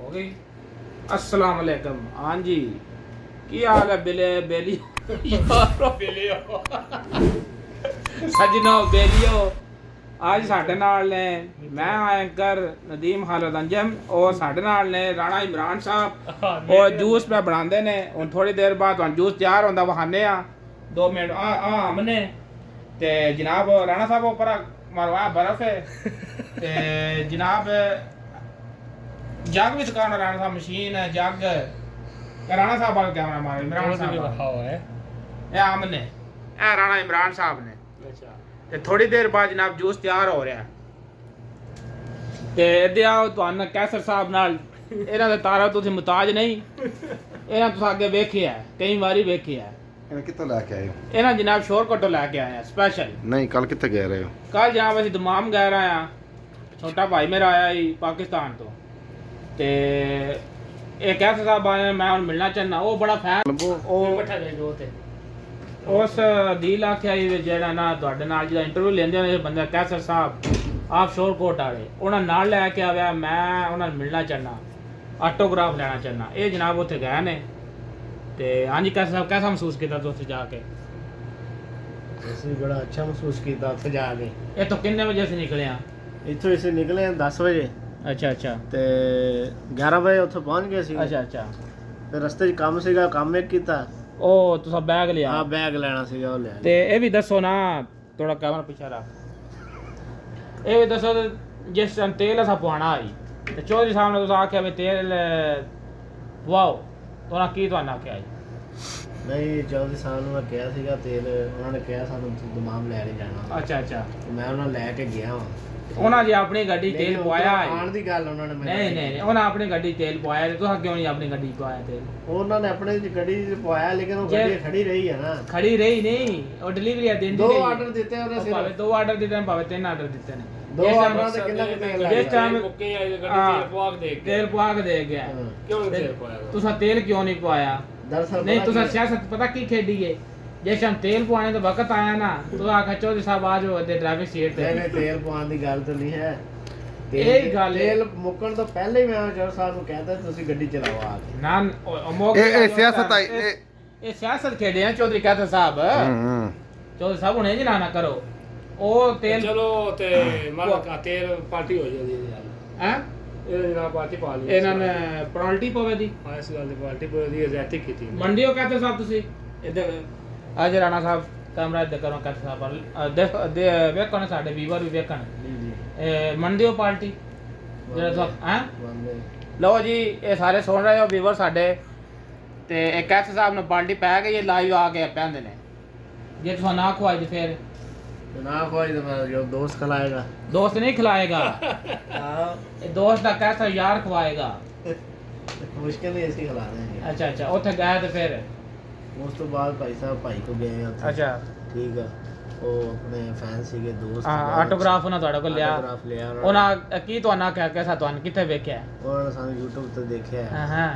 हो गई। अस्सलाम वालेकुम। हाँ जी, की हाल है बेली बेलियो सजनो बेलियो। आज साढ़े नाल ने मैं एंकर नदीम खालिद अंजम और साढ़े नाल ने राणा इमरान साहब और जूस पे बनाते ने। हुण थोड़ी देर बाद तुहानू जूस तैयार होंदा वखाने आ। 2 मिनट आ हमने ते जनाब राणा साहब ऊपर मरवाया बर्फ है ते जनाब जग भी दुकान राणा साहब मशीन है जग राणा साहब वाला कैमरा मारो इमरान साहब रखा हुआ है ये आमने ए राणा इमरान साहब ने। अच्छा ਤੇ ਥੋੜੀ ਦੇਰ ਬਾਅਦ ਜਨਾਬ ਜੂਸ ਤਿਆਰ ਹੋ ਰਿਹਾ ਤੇ ਇਹਦੇ ਆਓ ਤੁਹਾਨੂੰ ਕੈਸਰ ਸਾਹਿਬ ਨਾਲ ਇਹਨਾਂ ਦੇ ਤਾਰਾ ਤੁਸੀਂ ਮੁਤਾਜ ਨਹੀਂ। ਇਹਨਾਂ ਤੁਸੀਂ ਅੱਗੇ ਵੇਖਿਆ ਕਈ ਵਾਰੀ ਵੇਖਿਆ। ਇਹਨਾਂ ਕਿੱਥੋਂ ਲੈ ਕੇ ਆਏ ਹੋ? ਇਹਨਾਂ ਜਨਾਬ ਸ਼ੋਰਕੋਟ ਤੋਂ ਲੈ ਕੇ ਆਏ ਆ ਸਪੈਸ਼ਲ। ਨਹੀਂ ਕੱਲ ਕਿੱਥੇ ਗਏ ਰਹੇ ਹੋ? ਕੱਲ ਜਨਾਬ ਅਸੀਂ ਦਮਾਮ ਗਏ ਰਹੇ ਆ। ਛੋਟਾ ਭਾਈ ਮੇਰਾ ਆਇਆ ਹੀ ਪਾਕਿਸਤਾਨ ਤੋਂ ਤੇ ਇਹ ਕੈਸਰ ਸਾਹਿਬ ਆਏ ਮੈਂ ਹੁਣ ਮਿਲਣਾ ਚਾਹੁੰਦਾ। ਉਹ ਬੜਾ ਫੈਨ ਉਹ ਇਕੱਠਾ ਗਏ ਦੋ ਤੇ ਉਸ ਦਿਲ ਆਖਿਆ ਜਿਹੜਾ ਨਾ ਤੁਹਾਡੇ ਨਾਲ ਜਿਹੜਾ ਇੰਟਰਵਿਊ ਲੈਂਦੇ ਨੇ ਬੰਦਾ ਕੈਸਰ ਸਾਹਿਬ ਆਪ ਸ਼ੋਰਕੋਟ ਵਾਲੇ ਉਹਨਾਂ ਨਾਲ ਲੈ ਕੇ ਆਇਆ। ਮੈਂ ਉਹਨਾਂ ਨੂੰ ਮਿਲਣਾ ਚਾਹੁੰਦਾ ਆਟੋਗ੍ਰਾਫ ਲੈਣਾ ਚਾਹੁੰਦਾ। ਇਹ ਜਨਾਬ ਉੱਥੇ ਗਏ ਨੇ ਤੇ ਹਾਂਜੀ ਕੈਸਰ ਸਾਹਿਬ कैसा महसूस ਕੀਤਾ ਤੁਸੀਂ ਉੱਥੇ ਜਾ ਕੇ? ਅਸੀਂ ਬੜਾ ਅੱਛਾ ਮਹਿਸੂਸ ਕੀਤਾ ਉੱਥੇ ਜਾ ਕੇ। ਇਹ ਤੋਂ ਕਿੰਨੇ ਵਜੇ ਅਸੀਂ ਨਿਕਲੇ ਆ? ਇੱਥੋਂ ਅਸੀਂ ਨਿਕਲੇ 10 ਵਜੇ ਅੱਛਾ ਅੱਛਾ ਤੇ 11 ਵਜੇ ਉੱਥੇ ਪਹੁੰਚ ਗਏ ਸੀ। ਅੱਛਾ ਅੱਛਾ ਤੇ ਰਸਤੇ 'ਚ ਕੰਮ ਸੀਗਾ, ਕੰਮ ਇੱਕ ਕੀਤਾ। ਉਹ ਤੁਸੀਂ ਬੈਗ ਲਿਆ? ਹਾਂ ਬੈਗ ਲੈਣਾ ਸੀਗਾ, ਉਹ ਲਿਆ। ਤੇ ਇਹ ਵੀ ਦੱਸੋ ਨਾ ਥੋੜਾ ਕੈਮਰਾ ਪਿੱਛੇ ਰੱਖ। ਇਹ ਵੀ ਦੱਸੋ ਜਿਸ ਟਾਈਮ ਤੇਲ ਅਸਾਂ ਪਵਾਉਣਾ ਆਈ ਤੇ ਚੌਧਰੀ ਸਾਹਿਬ ਨੇ ਤੁਸੀਂ ਆਖਿਆ ਵੀ ਤੇਲ ਵਾਓ ਤੁਹਾਨੂੰ ਕੀ ਤੁਹਾਨੂੰ ਆਖਿਆ ਜੀ? ਨਹੀਂ ਚੌਧਰੀ ਸਾਹਿਬ ਨੂੰ ਮੈਂ ਕਿਹਾ ਸੀਗਾ ਤੇਲ, ਉਹਨਾਂ ਨੇ ਕਿਹਾ ਸਾਨੂੰ ਦਮਾਮ ਲੈ ਨਹੀਂ ਜਾਣਾ। ਅੱਛਾ ਅੱਛਾ ਮੈਂ ਉਹਨਾਂ ਲੈ ਕੇ ਗਿਆ ਵਾਂ। ਉਹਨਾਂ ਜੀ ਆਪਣੀ ਗੱਡੀ ਤੇਲ ਪਵਾਇਆ ਆਉਣ ਦੀ ਗੱਲ ਉਹਨਾਂ ਨੇ ਨਹੀਂ ਨਹੀਂ ਉਹਨਾਂ ਆਪਣੀ ਗੱਡੀ ਤੇਲ ਪਵਾਇਆ ਤੇ ਤੁਸੀਂ ਕਿਉਂ ਨਹੀਂ ਆਪਣੀ ਗੱਡੀ ਪਵਾਇਆ ਤੇਲ? ਉਹਨਾਂ ਨੇ ਆਪਣੇ ਗੱਡੀ 'ਚ ਪਵਾਇਆ ਲੇਕਿਨ ਉਹ ਗੱਡੀ ਖੜੀ ਰਹੀ ਹੈ ਨਾ। ਖੜੀ ਰਹੀ ਨਹੀਂ, ਉਹ ਡਿਲੀਵਰੀ ਆ ਦਿੰਦੀ 2 ਆਰਡਰ ਦਿੱਤੇ ਉਹਨੇ ਸਿਰਫ। ਭਾਵੇਂ 2 ਆਰਡਰ ਦਿੱਤੇ ਨੇ ਭਾਵੇਂ 3 ਆਰਡਰ ਦਿੱਤੇ ਨੇ। 2 ਆਰਡਰਾਂ ਤੇ ਕਿੰਨਾ ਕੁ ਤੇਲ ਲੱਗ ਜਿਸ ਟਾਈਮ ਮੁੱਕੇ ਆਏ ਗੱਡੀ ਤੇਲ ਪਵਾ ਕੇ ਦੇ ਤੇਲ ਪਵਾ ਕੇ ਦੇ ਗਿਆ ਕਿਉਂ ਨਹੀਂ ਤੇਲ ਪਵਾਇਆ? ਤੁਸੀਂ ਤੇਲ ਕਿਉਂ ਨਹੀਂ ਪਵਾਇਆ? ਦਰਅਸਲ नहीं तुसा सियासत पता की खेडी है जैसे हम तेल पवाने तो वक्त आया ना तो आखा चौधरी साहब आ जाओ ते ड्राइविंग सीट ते ਨਹੀਂ ਤੇਲ ਪਵਾਉਣ ਦੀ ਗੱਲ ਤਾਂ ਨਹੀਂ ਹੈ। ਇਹ ਗੱਲ ਹੈ। ਤੇਲ ਮੁੱਕਣ ਤੋਂ ਪਹਿਲੇ ਹੀ ਮੈਂ ਚੌਧਰੀ ਸਾਹਿਬ ਨੂੰ ਕਹਿੰਦਾ ਤੁਸੀਂ ਗੱਡੀ ਚਲਾਓ ਆ ਕੇ। ना अमोक ਇਹ ਸਿਆਸਤ ਆਈ ये सियासत खेडे हैं चौधरी कहते साहब चौधरी साहब हुणे जी ना करो ओ तेल ਚਲੋ ਤੇ ਮਨ ਕਾ ਤੇਲ ਪਾਰਟੀ ਹੋ ਜਾਂਦੀ ਹੈ ਯਾਰ। हैं ਇਹ ਜਨਾਬ ਪਾਰਟੀ ਪਾ ਲਈ ਇਹਨਾਂ ਨੇ ਪਰੋਲਟੀ ਪਵੇ ਦੀ ਹਾਂ ਇਸ ਗੱਲ ਦੀ ਪਾਰਟੀ ਪਾ ਦੀ ਜ਼ਿਆਦਤੀ ਕੀਤੀ ਮੰਡੀਓ ਕਹਤੇ ਸਾਹਿਬ ਤੁਸੀਂ ਇੱਧਰ ਅੱਜ ਰਾਣਾ ਸਾਹਿਬ ਕੈਮਰਾ ਇੱਧਰ ਕਰੋ ਕਹਤੇ ਸਾਹਿਬ ਦੇ ਵੇਖੋ ਨਾ ਸਾਡੇ ਵੀਵਰ ਵੀ ਵੇਖਣ ਇਹ ਮੰਡੀਓ ਪਾਰਟੀ ਜਿਹੜਾ ਤੁਸੀਂ ਹੈ ਲਓ ਜੀ ਇਹ ਸਾਰੇ ਸੁਣ ਰਹੇ ਹੋ ਵੀਵਰ ਸਾਡੇ ਤੇ ਇਹ ਕਹਤੇ ਸਾਹਿਬ ਨੂੰ ਪਾਰਟੀ ਪੈ ਗਈ ਇਹ ਲਾਈਵ ਆ ਕੇ ਪੈਂਦੇ ਨੇ ਜੇ ਤੁਸੀਂ ਨਾ ਖਵਾਈ ਤੇ ਫਿਰ ना खोई तो मेरा जो दोस्त खिलाएगा। दोस्त नहीं खिलाएगा दोस्त का कैसा यार खवाएगा। मुश्किल नहीं ऐसे खिला रहे हैं। अच्छा अच्छा ਉੱਥੇ ਗਏ ਤੇ ਫਿਰ ਉਸ ਤੋਂ ਬਾਅਦ ਭਾਈ ਸਾਹਿਬ ਭਾਈ ਕੋ ਗਏ ਉੱਥੇ। ਅੱਛਾ ਠੀਕ ਆ ਉਹ ਆਪਣੇ ਫੈਨ ਸੀਗੇ ਦੋਸਤ। ਹਾਂ ਆਟੋਗ੍ਰਾਫ ਉਹਨਾਂ ਤੁਹਾਡੇ ਕੋਲ ਲਿਆ ਆਟੋਗ੍ਰਾਫ ਲਿਆ ਉਹਨਾਂ ਕੀ ਤੁਹਾਨੂੰ ਆਖਿਆ ਕਿਹਦਾ ਤੁਹਾਨੂੰ ਕਿੱਥੇ ਵੇਖਿਆ? ਉਹਨਾਂ ਨੇ ਸਾਨੂੰ YouTube ਤੇ ਦੇਖਿਆ। ਹਾਂ ਹਾਂ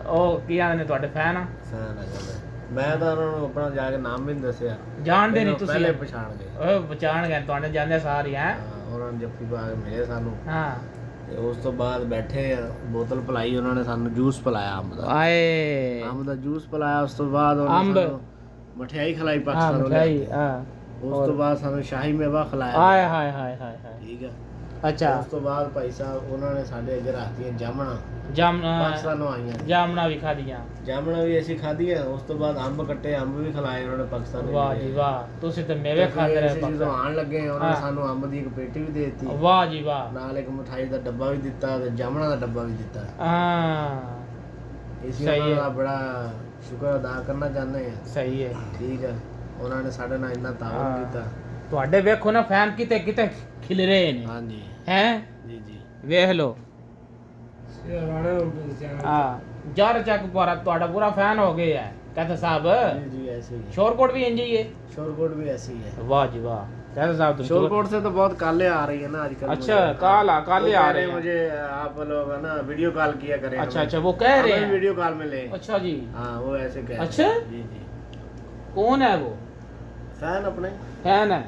ਉਹ ਕੀ ਆਂਦੇ ਨੇ ਤੁਹਾਡੇ ਫੈਨ ਆ? ਫੈਨ ਆ ਗੱਲ। ਮੈਂ ਤਾਂ ਉਹਨਾਂ ਨੂੰ ਆਪਣਾ ਜਾ ਕੇ ਨਾਮ ਵੀ ਨਹੀਂ ਦੱਸਿਆ। ਜਾਣਦੇ ਨਹੀਂ ਤੁਸੀਂ? ਪਹਿਲੇ ਪਛਾਣ ਗਏ। ਉਹ ਪਛਾਣ ਗਏ ਤੁਹਾਨੂੰ ਜਾਂਦੇ ਸਾਰੇ ਹੈ। ਉਹਨਾਂ ਨੇ ਜੱਫੀ ਪਾ ਕੇ ਮਿਲੇ ਸਾਨੂੰ। ਹਾਂ ਤੇ ਉਸ ਤੋਂ ਬਾਅਦ ਬੈਠੇ ਆ ਬੋਤਲ ਪਿਲਾਈ ਉਹਨਾਂ ਨੇ ਸਾਨੂੰ ਜੂਸ ਪਿਲਾਇਆ ਅੰਬ ਦਾ। ਆਏ ਅੰਬ ਦਾ ਜੂਸ ਪਿਲਾਇਆ। ਉਸ ਤੋਂ ਬਾਅਦ ਉਹਨਾਂ ਅੰਬ ਸਾਨੂੰ ਮਠਿਆਈ ਖਿਲਾਈ ਹਾਂ ਪਾਕਿਸਤਾਨ ਨੂੰ। ਮਠਾਈ ਹਾਂ ਉਸ ਤੋਂ ਬਾਅਦ ਸਾਨੂੰ ਸ਼ਾਹੀ ਮੇਵਾ ਖਿਲਾਇਆ। ਆਏ ਹਾਏ ਹਾਏ ਹਾਏ ਹਾਏ ਠੀਕ ਆ। ਅੱਛਾ ਉਸ ਤੋਂ ਬਾਅਦ ਭਾਈ ਸਾਹਿਬ ਉਹਨਾਂ ਨੇ ਸਾਡੇ ਅੱਗੇ ਰੱਖਤੀਆਂ ਜਾਮਣਾ। ਜਾਮਣਾ ਪਾਕਿਸਤਾਨੋਂ ਆਈਆਂ ਜਾਮਣਾ ਵੀ ਖਾਦੀਆਂ। ਜਾਮਣਾ ਵੀ ਅਸੀਂ ਖਾਧੀਆਂ। ਉਸ ਤੋਂ ਬਾਅਦ ਅੰਬ ਕੱਟੇ, ਅੰਬ ਵੀ ਖਿਲਾਏ ਉਹਨਾਂ ਨੇ ਪਾਕਿਸਤਾਨ। ਵਾਹ ਜੀ ਵਾਹ ਤੁਸੀਂ ਤੇ ਮੇਵੇ ਖਾਂਦੇ ਰਹੇ ਜਦੋਂ ਆਉਣ ਲੱਗੇ ਉਹਨਾਂ ਨੇ ਹਾਂ। ਸਾਨੂੰ ਅੰਬ ਦੀ ਇੱਕ ਪੇਟੀ ਵੀ ਦੇ ਦਿੱਤੀ। ਵਾਹ ਜੀ ਵਾਹ ਨਾਲ ਇੱਕ ਮਠਾਈ ਦਾ ਡੱਬਾ ਵੀ ਦਿੱਤਾ ਤੇ ਜਾਮਣਾ ਦਾ ਡੱਬਾ ਵੀ ਦਿੱਤਾ। ਹਾਂ ਅਸੀਂ ਸਹੀ ਉਹਨਾਂ ਹੈ। ਦਾ ਬੜਾ ਸ਼ੁਕਰ ਅਦਾ ਕਰਨਾ ਚਾਹੁੰਦੇ ਹਾਂ। ਸਹੀ ਹੈ ਠੀਕ ਆ ਉਹਨਾਂ ਨੇ ਸਾਡੇ ਨਾਲ ਇੰਨਾ ਤਾਵਨ ਹਾਂ। ਕੀਤਾ। ਤੁਹਾਡੇ ਵੇਖੋ ਨਾ ਫੈਨ ਕਿਤੇ ਕਿਤੇ ਖਿਲ ਰਹੇ ਨੇ ਹਾਂਜੀ ਹੈ ਜੀ ਜੀ ਵੇਖ ਲਓ ਹਾਂ ਜਰ ਚੱਕ ਪੂਰਾ ਤੁਹਾਡਾ ਪੂਰਾ ਫੈਨ ਹੋ ਗਿਆ ਹੈ कहते साहब जी जी ऐसे ही है। शोरकोट भी इंज ही है? शोरकोट भी ऐसी ही है। वाह जी वाह कहते साहब तुम शोरकोट से तो बहुत काले आ रही है ना आजकल। अच्छा काले आ रहे हैं मुझे आप लोग है ना वीडियो कॉल किया करें। अच्छा अच्छा वो कह रहे हैं वीडियो कॉल में ले। अच्छा जी हाँ वो ऐसे कह रहे हैं। अच्छा जी जी कौन है वो? फैन अपने फैन है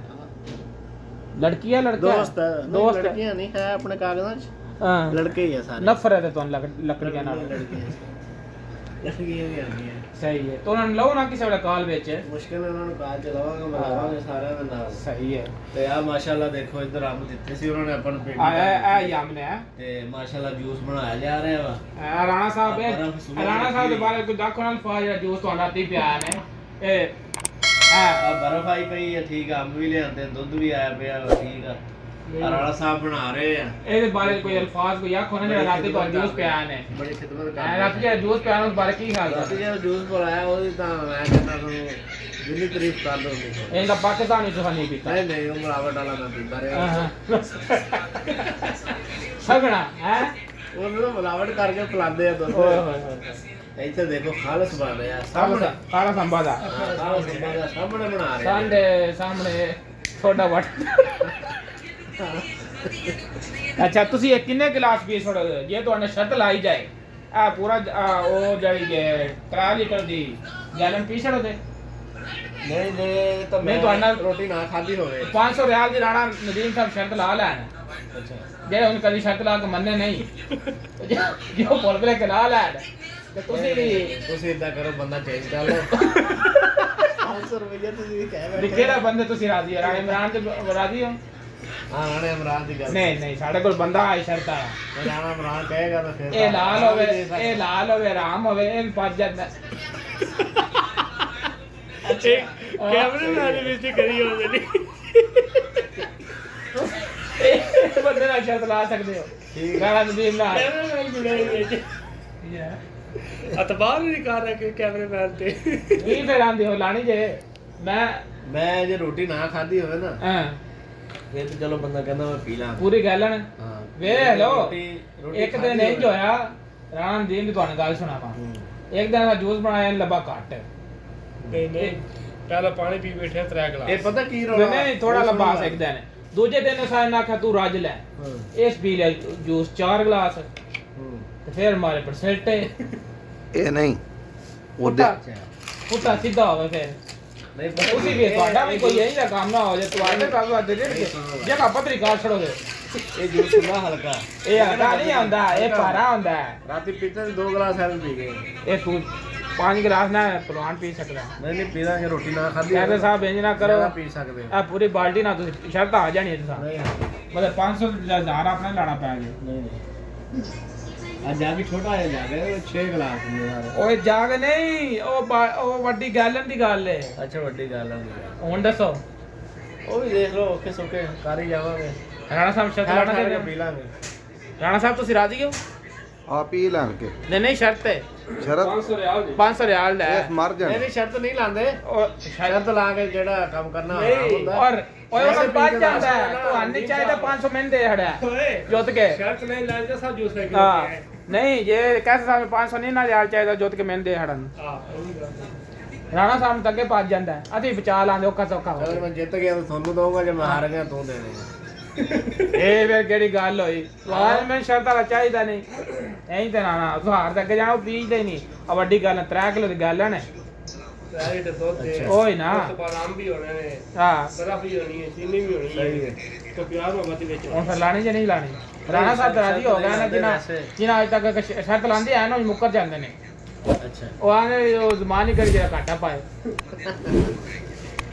लड़की है लड़का दोस्त है। दोस्त लड़कियां नहीं है अपने कागजात। ਹਾਂ ਲੜਕੇ ਹੀ ਆ ਸਾਰੇ ਨਫ਼ਰਤ ਹੈ ਤੁਹਾਨੂੰ ਲੱਕੜੀਆਂ ਨਾਲ ਲੜਕੀਆਂ ਵੀ ਆਉਂਦੀਆਂ ਸਹੀ ਹੈ ਤਾਂ ਉਹਨਾਂ ਨੂੰ ਲਓ ਨਾ ਕਿਸੇ ਵੇਲੇ ਕਾਲ ਵਿੱਚ ਮੁਸ਼ਕਿਲ ਨਾਲ ਉਹਨਾਂ ਨੂੰ ਕਾਲ ਚਲਾਵਾਂਗੇ ਮਿਲਾਵਾਂਗੇ ਸਾਰਿਆਂ ਦੇ ਨਾਲ ਸਹੀ ਹੈ ਤੇ ਆ ਮਾਸ਼ਾਅੱਲਾ ਦੇਖੋ ਇੱਧਰ ਅੰਬ ਦਿੱਤੇ ਸੀ ਉਹਨਾਂ ਨੇ ਆਪਾਂ ਨੂੰ ਪਿੰਡ ਆ ਯਮ ਨੇ ਤੇ ਮਾਸ਼ਾਅੱਲਾ ਜੂਸ ਬਣਾਇਆ ਜਾ ਰਿਹਾ ਵਾ ਰਾਣਾ ਸਾਹਿਬ ਰਾਣਾ ਸਾਹਿਬ ਦੇ ਬਾਰੇ ਕੋਈ ਦੱਖੋ ਨਾਲ ਫਾ ਜਿਹੜਾ ਜੂਸ ਤੁਹਾਡਾ ਤੀ ਪਿਆ ਨੇ ਇਹ ਆ ਬਰਫ ਆਈ ਪਈ ਹੈ ਠੀਕ ਆ ਅੰਬ ਵੀ ਲਿਆਂਦੇ ਦੁੱਧ ਵੀ ਆਇਆ ਪਿਆ ਵਾ ਠੀਕ ਆ ਰਾਣਾ ਸਾਹਿਬ ਬਣਾ ਰਹੇ ਆ ਇਹਦੇ ਬਾਰੇ ਕੋਈ ਅਲਫਾਜ਼ ਕੋਈ ਆਖੋ ਨਾ ਜਿਹੜਾ ਰਾਤੀ ਤੋਂ ਜੂਸ ਪਿਆ ਨੇ ਬੜੀ ਖਿਦਮਤ ਕਰ ਐ ਰਾਤੀ ਜਿਹੜਾ ਜੂਸ ਪਿਆ ਉਸ ਬਾਰੇ ਕੀ ਹਾਲ ਰਾਤੀ ਹੈ ਜਿਹੜਾ ਜੂਸ ਬਣਾਇਆ ਉਹਦੀ ਤਾਂ ਮੈਂ ਕਹਿੰਦਾ ਤੁਹਾਨੂੰ ਜਿੰਨੀ ਤਾਰੀਫ ਕਰ ਲਓ ਇਹਦਾ ਪਾਕਿਸਤਾਨੀ ਜੂਸ ਨਹੀਂ ਪੀਤਾ ਨਹੀਂ ਨਹੀਂ ਉਹ ਮਿਲਾਵਟ ਵਾਲਾ ਨਾ ਪੀਂਦਾ ਰਿਹਾ ਸਗਣਾ ਹੈ ਉਹਨਾਂ ਨੂੰ ਮਿਲਾਵਟ ਕਰਕੇ ਪਿਲਾਉਂਦੇ ਆ ਦੁੱਧ ਓਏ ਹੋਏ ਹੋਏ ਇੱਥੇ ਦੇਖੋ ਖਾਲਸ ਬਣ ਰਿਹਾ ਸਾਹਮਣੇ ਕਾਲਾ ਸੰਭਾ ਦਾ ਸਾਹਮਣੇ ਬਣਾ ਰਹੇ ਸਾਡੇ ਸਾਹਮਣੇ ਤੁਹਾਡਾ ਵਟ ਅੱਛਾ ਤੁਸੀਂ ਇਹ ਕਿੰਨੇ ਗਲਾਸ ਪੀ ਛੋੜੋਗੇ ਜੇ ਤੁਹਾਡੇ ਸ਼ਰਤ ਲਾਈ ਜਾਏ ਆ ਪੂਰਾ ਉਹ ਜਿਹੜੀ ਹੈ 3 ਲੀਟਰ ਦੀ ਗੈਲਨ ਪੀ ਛੜੋਗੇ ਨਹੀਂ ਨਹੀਂ ਤਾਂ ਨਹੀਂ ਮੈਂ ਤੁਹਾਡਾ ਰੋਟੀ ਨਾ ਖਾਧੀ ਹੋਵੇ 500 ਰਿਆਲ ਦੀ ਰਾਣਾ ਨਦੀਮ ਸਾਹਿਬ ਸ਼ਰਤ ਲਾ ਲੈਣ ਅੱਛਾ ਜਿਹੜੇ ਹੁਣ ਕਦੀ ਸ਼ਰਤ ਲਾ ਕੇ ਮੰਨੇ ਨਹੀਂ ਜੋ ਬੋਲ ਬਲੇ ਕੇ ਲਾ ਲੈਣ ਤੇ ਤੁਸੀਂ ਇਦਾਂ ਕਰੋ ਬੰਦਾ ਚੇਂਜ ਕਰ ਲਓ 500 ਰੁਪਏ ਤੁਸੀਂ ਕਹਿ ਵੀ ਬੈਠੇ ਕਿਹੜਾ ਬੰਦੇ ਤੁਸੀਂ ਰਾਜ਼ੀ ਹੋ ਰਾਣਾ ਇਮਰਾਨ ਤੇ ਰਾਜ਼ੀ ਹੋ ਹਾਂ ਰਾਣਾ ਇਮਰਾਨ ਦੀ ਗੱਲ ਨਹੀਂ ਨਹੀਂ ਸਾਡੇ ਕੋਲ ਬੰਦਾ ਆਈ ਸ਼ਰਤ ਆ ਰਾਣਾ ਇਮਰਾਨ ਕਹੇਗਾ ਤਾਂ ਫਿਰ ਇਹ ਲਾਲ ਹੋਵੇ ਰਾਮ ਹੋਵੇ ਇਹ ਪੱਜ ਜਾਂਦਾ ਕੈਮਰੇ ਨਾਲ ਵਿੱਚ ਕਰੀ ਹੋਵੇ ਨਹੀਂ ਇਹ ਬੰਦੇ ਨਾਲ ਸ਼ਰਤ ਲਾ ਸਕਦੇ ਹੋ ਠੀਕ ਰਾਣਾ ਨਦੀਮ ਨਾਲ ਕੈਮਰੇ ਨਾਲ ਜੁੜੇ ਵਿੱਚ ਅਤਬਾਰ ਨਹੀਂ ਕਰ ਰਿਹਾ ਕਿ ਕੈਮਰਾਮੈਨ ਤੇ ਵੀ ਫਿਰ ਆਂਦੇ ਹੋ ਲਾਣੀ ਜੇ ਮੈਂ ਜੇ ਰੋਟੀ ਨਾ ਖਾਧੀ ਹੋਵੇ ਨਾ ਹਾਂ ਫਿਰ ਤਾਂ ਚਲੋ ਬੰਦਾ ਕਹਿੰਦਾ ਮੈਂ ਪੀ ਲਾਂ ਪੂਰੀ ਗੱਲ ਹੈ ਹਾਂ ਵੇਖ ਲੋ ਰੋਟੀ ਇੱਕ ਦਿਨ ਇੰਜ ਹੋਇਆ ਰਾਣਾ ਨਦੀਮ ਦੀ ਤੁਹਾਨੂੰ ਗੱਲ ਸੁਣਾਵਾਂ ਇੱਕ ਦਿਨ ਦਾ ਜੂਸ ਬਣਾਇਆ ਲੱਭਾ ਘੱਟ ਨਹੀਂ ਨਹੀਂ ਪਹਿਲਾਂ ਪਾਣੀ ਪੀ ਬੈਠਿਆ 3 ਗਲਾਸ ਇਹ ਪਤਾ ਕੀ ਰੋਣਾ ਨਹੀਂ ਥੋੜਾ ਲੱਭਾ ਇੱਕ ਦਿਨ ਦੂਜੇ ਦਿਨ ਸਾਇਨ ਆਖਿਆ ਤੂੰ ਰੱਜ ਲੈ ਇਸ ਪੀ ਲੈ ਜੂਸ 4 ਗਲਾਸ ਤੇ ਫਿਰ ਮਾਰੇ ਪਰਸੈਂਟ ਇਹ ਨਹੀਂ ਉਹਦੇ ਪੁੱਟਾ ਸਿੱਧਾ ਹੋਵੇ ਫਿਰ ਨਹੀਂ ਤੁਸੀਂ ਵੀ ਤੁਹਾਡਾ ਵੀ ਕੋਈ ਇਹੀ ਦਾ ਕੰਮ ਨਾ ਹੋ ਜਾਏ ਤੁਹਾਡੇ ਕਾਲ ਵਾਦੇ ਦੇ ਜਗਾ ਪਤਰੀ ਕਾਲ ਛੜੋਗੇ ਇਹ ਜੂਸ ਹੁੰਦਾ ਹਲਕਾ ਇਹ ਹਲਕਾ ਨਹੀਂ ਹੁੰਦਾ ਇਹ ਭਾਰਾ ਹੁੰਦਾ ਰਾਤੀ ਪੀਤੇ 2 ਗਲਾਸ ਐਵੇਂ ਪੀ ਗਏ ਇਹ ਤੂੰ 5 ਗਲਾਸ ਨਾ ਪਹਿਲਵਾਨ ਪੀ ਸਕਦਾ ਨਹੀਂ ਪੀਦਾਂਗੇ ਰੋਟੀ ਨਾ ਖਾਧੀ ਕਹਿੰਦੇ ਸਾਹਿਬ ਇੰਜ ਨਾ ਕਰੋ ਜ਼ਿਆਦਾ ਪੀ ਸਕਦੇ ਹੋ ਆ ਪੂਰੀ ਬਾਲਟੀ ਨਾ ਤੁਸੀਂ ਸ਼ਰਤ ਆ ਜਾਣੀ ਹੈ ਤੁਸੀਂ ਨਹੀਂ ਮਤਲਬ 500 ਜਾਂ 1000 ਆਪਣਾ ਲਾਣਾ ਪੈ ਗਿਆ ਨਹੀਂ ਅੱਜ ਜਾ ਕੇ ਛੋਟਾ ਜਿਹਾ ਜਾ ਗਿਆ 6 ਗਲਾਸ ਨੇ ਸਾਰੇ ਓਏ ਜਾਗ ਨਹੀਂ ਉਹ ਵੱਡੀ ਗੱਲ ਦੀ ਗੱਲ ਹੈ ਅੱਛਾ ਵੱਡੀ ਗੱਲ ਆ ਹੁਣ ਦੱਸੋ ਉਹ ਵੀ ਦੇਖ ਲਓ ਓਕੇ ਸੋਕੇ ਕਰ ਹੀ ਜਾਵਾਂਗੇ ਰਾਣਾ ਸਾਹਿਬ ਸ਼ਰਤ ਲਾਣਾ ਦੇ ਪੀ ਲਾਂਗੇ ਰਾਣਾ ਸਾਹਿਬ ਤੁਸੀਂ ਰਾਜ਼ੀ ਹੋ ਆ ਪੀ ਲੈਣ ਕੇ ਨਹੀਂ ਸ਼ਰਤ ਹੈ ਸ਼ਰਤ 500 ਰਿਆਲ ਦਾ ਇਸ ਮਰ ਜਾਣ ਨਹੀਂ ਸ਼ਰਤ ਨਹੀਂ ਲਾਉਂਦੇ ਔਰ ਸ਼ਰਤ ਲਾ ਕੇ ਜਿਹੜਾ ਕੰਮ ਕਰਨਾ ਔਰ ਓਏ ਉਹ ਬਾਅਦ ਜਾਂਦਾ ਤੁਹਾਨੂੰ ਚਾਹੀਦਾ 500 ਮਿੰਟ ਦੇ ਹੜਿਆ ਜੁੱਤ ਕੇ ਸ਼ਰਤ ਨਹੀਂ ਲੈਂਦੇ ਸਭ ਜੂਸ ਲੈ ਕੇ ਹਾਂ ਨਹੀਂ ਜੇ ਕੈਸੇ ਸਾਹਿਬ 500 ਨਹੀਂ ਨਾ ਰਿਆਲ ਚਾਹੀਦਾ ਜੁੱਤ ਕੇ ਮਿੰਟ ਦੇ ਹੜਨ ਹਾਂ ਉਹ ਵੀ ਗੱਲ ਰਾਣਾ ਸਾਹਿਬ ਤੱਕੇ ਭੱਜ ਜਾਂਦਾ ਅਸੀਂ ਬਚਾ ਲਾਂਦੇ ਔਖਾ ਸੌਖਾ ਹੋ ਅਗਰ ਮੈਂ ਜਿੱਤ ਗਿਆ ਤਾਂ ਤੁਹਾਨੂੰ ਦਊਂਗਾ ਜੇ ਮੈਂ ਹਾਰ ਗਿਆ ਤੂੰ ਦੇ ਦੇਗਾ ਇਹ ਫਿਰ ਕਿਹੜੀ ਗੱਲ ਹੋਈ ਲਾਲ ਮੈਂ ਸ਼ਰਤ ਵਾਲਾ ਚਾਹੀਦਾ ਨਹੀਂ ਐਂ ਤੇ ਨਾ ਤੂੰ ਹਾਰ ਤੱਕ ਜਾਣਾ ਪੀਜਦਾ ਹੀ ਨਹੀਂ ਆ ਵੱਡੀ ਗੱਲ 3 ਕਿਲੋ ਦੀ ਗੱਲ ਹੈ ਨੇ ਰਾਈਟ ਦੁੱਧ ਦੇ ਓਏ ਨਾ ਉਸ ਤੋਂ ਬਾਅਦ ਆਮ ਵੀ ਹੋਣੇ ਨੇ ਹਾਂ ਬਰਫ ਵੀ ਹੋਣੀ ਹੈ ਚੀਨੀ ਵੀ ਹੋਣੀ ਸਹੀ ਹੈ ਹੈ ਤੇ ਪਿਆਰ ਮੁਹੱਬਤ ਵਿੱਚ ਹੁਣ ਫਿਰ ਲਾਣੀ ਜਾਂ ਨਹੀਂ ਲਾਣੀ ਰਾਣਾ ਸਾਹਿਬ ਤਾਂ ਰਾਜੀ ਹੋ ਗਿਆ ਨਾ ਜਿਨ੍ਹਾਂ ਅੱਜ ਤੱਕ ਸ਼ਰਤ ਲਾਉਂਦੇ ਆ ਨਾ ਮੁੱਕਰ ਜਾਂਦੇ ਨੇ ਅੱਛਾ ਉਹ ਆਨੇ ਉਹ ਜ਼ਮਾਨ ਹੀ ਕਰੀ ਜਿਹੜਾ ਘਾਟਾ ਪਾਏ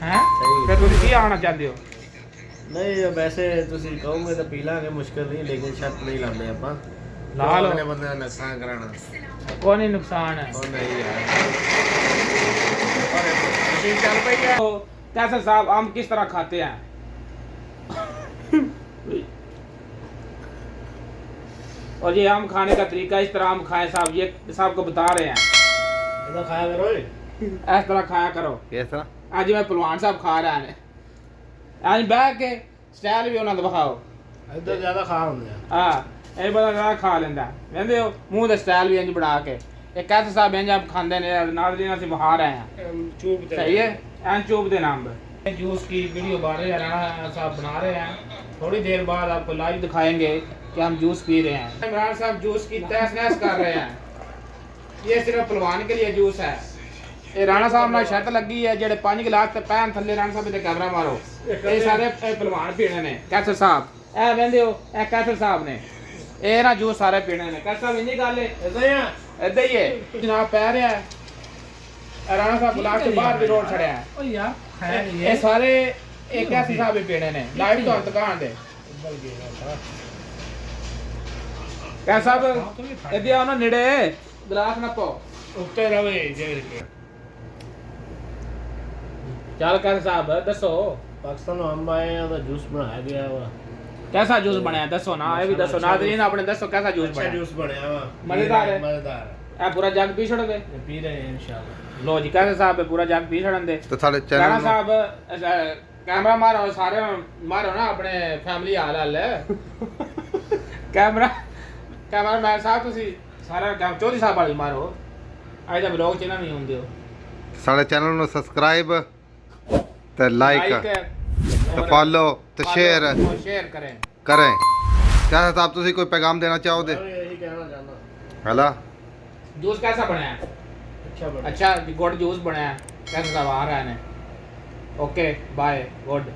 ਹੈ ਸਹੀ। ਫਿਰ ਤੁਸੀਂ ਕੀ ਆਉਣਾ ਚਾਹੁੰਦੇ ਹੋ ਨਹੀਂ ਵੈਸੇ ਤੁਸੀਂ ਕਹੋਗੇ ਤਾਂ ਪੀ ਲਾਂਗੇ ਮੁਸ਼ਕਲ ਨਹੀਂ ਲੇਕਿਨ ਸ਼ਰਤ ਨਹੀਂ ਲਾਉਂਦੇ ਆਪਾਂ ਲਾ ਲਓ। ਅਗਲੇ ਬੰਦੇ ਦਾ ਨੁਕਸਾਨ ਕਰਾਣਾ ਕੋਈ ਨਹੀਂ ਨੁਕਸਾਨ ਹੈ ਉਹ नहीं यार मशीन चल पई है तो कैसर साहब आम किस तरह खाते हैं और ये आम खाने का तरीका इस तरह आम खाएं साहब ये साहब को बता रहे हैं इधर खाया करो इस तरह खाया करो किस तरह आज मैं पहलवान साहब खा रहे हैं आज बैठ के स्टाइल भी उन्होंने दिखाओ इधर ज्यादा खा होंगे हाँ ਇਹ ਬੰਦਾ ਜ਼ਿਆਦਾ ਖਾ ਲੈਂਦਾ ਕਹਿੰਦੇ ਹੋ ਮੂੰਹ ਦਾ ਸਟਾਈਲ ਵੀ ਇੰਜ ਬਣਾ ਕੇ ਇਹ ਕੈਸੇ ਸਾਹਿਬ ਇੰਜ ਆਪ ਖਾਂਦੇ ਨੇ ਨਾਲ ਦੀ ਨਾਲ ਅਸੀਂ ਬਾਹਰ ਆਏ ਹਾਂ ਚੂਬ ਤੇ सही है एंड चूब दे नाम पे जूस की वीडियो बना रहे हैं राणा साहब बना रहे हैं थोड़ी देर बाद आपको लाइव दिखाएंगे कि हम जूस पी रहे हैं इमरान साहब जूस की तहस नहस कर रहे हैं ये सिर्फ पहलवान के लिए जूस है ये राणा साहब ਨਾਲ ਸ਼ਰਤ ਲੱਗੀ ਹੈ ਜਿਹੜੇ 5 ਗਲਾਸ ਤੇ ਪੈਨ ਥੱਲੇ ਰਾਣਾ ਸਾਹਿਬ ਦੇ ਕੈਮਰਾ ਮਾਰੋ ਇਹ ਸਾਰੇ ਪਹਿਲਵਾਨ ਪੀਣੇ ਨੇ ਕੈਸਰ ਸਾਹਿਬ ਇਹ ਵੰਦੇ ਹੋ ਇਹ ਕੈਸਰ ਸਾਹਿਬ ਨੇ ਇਹ ਨਾ ਜੂਸ ਸਾਰੇ ਪੀਣੇ ਨੇ ਕੈਸਾ ਵੀ ਨਹੀਂ ਗੱਲ ਹੈ ਇਦਾਂ ਹੀ ਆ ਏਦਾਂ ਹੀ ਹੈ ਜਨਾਬ ਪੈ ਰਿਹਾ ਹੈ ਰਾਣਾ ਸਾਹਿਬ ਬੁਲਾ ਕੇ ਬਾਹਰ ਵੀ ਰੋਡ ਛੜਿਆ ਹੈ ਓ ਯਾਰ ਹੈ ਨਹੀਂ ਇਹ ਸਾਰੇ ਇੱਕ ਐਸੇ ਸਾਹਿਬ ਹੀ ਪੀਣੇ ਨੇ ਲਾਈਵ ਤੋਂ ਦੁਕਾਨ ਦੇ ਕੈਸਾ ਸਾਹਿਬ ਇਹਦੇ ਆਉਣਾ ਨੇੜੇ ਗਲਾਸ ਨਾ ਪਾਓ ਉੱਤੇ ਰਵੇ ਜੇ ਚੱਲ ਕੈਸਾ ਸਾਹਿਬ ਦੱਸੋ ਪਾਕਿਸਤਾਨੋਂ ਅੰਬ ਆਏ ਆ ਉਹਦਾ ਜੂਸ ਬਣਾਇਆ ਗਿਆ ਵਾ कैसा जूस बनाया दसो ना ये भी दसो नाज़रीन आपने दसो कैसा जूस ਅੱਛਾ बनाया ਜੂਸ ਬਣਿਆ ਵਾ मजेदार है ਮਜ਼ੇਦਾਰ ए पूरा जग पी छोड़ोगे ਹੈ ਪੀ ਰਹੇ ਹਾਂ ਇਨਸ਼ਾਅੱਲਾ लो जी कैसे साहब है पूरा जग पी छोड़न दे ਤੇ ਸਾਡੇ राणा ਚੈਨਲ ਨੂੰ साहब कैमरा मारो सारे मारो ना अपने फैमिली हाल हाल कैमरा कैमरा मैन साहब ਤੁਸੀਂ ਸਾਰਾ ਕੰਮ ਚੌਧਰੀ ਸਾਹਿਬ ਵਾਲੀ ਮਾਰੋ ਅੱਜ ਦਾ ਵਲੌਗ ਚ ਨਾ ਨਹੀਂ ਹੁੰਦੇ ਹੋ ਸਾਡੇ ਚੈਨਲ ਨੂੰ ਸਬਸਕ੍ਰਾਈਬ ਤੇ ਲਾਈਕ ਤੇ ਫੋਲੋ ਤੇ ਸ਼ੇਅਰ शेयर करें ਕਰੇ ਕਿਆ ਸਾਹਿਬ ਤੁਸੀਂ ਕੋਈ ਪੈਗਾਮ ਦੇਣਾ ਚਾਹੋਗੇ ਮੈਂ ਇਹੀ ਕਹਿਣਾ ਚਾਹੁੰਦਾ ਹਲਾ जूस कैसा बनाया है ਅੱਛਾ ਬਣਾ अच्छा गुड जूस बनाया कैसा साहब आ रहा है ओके बाय गुड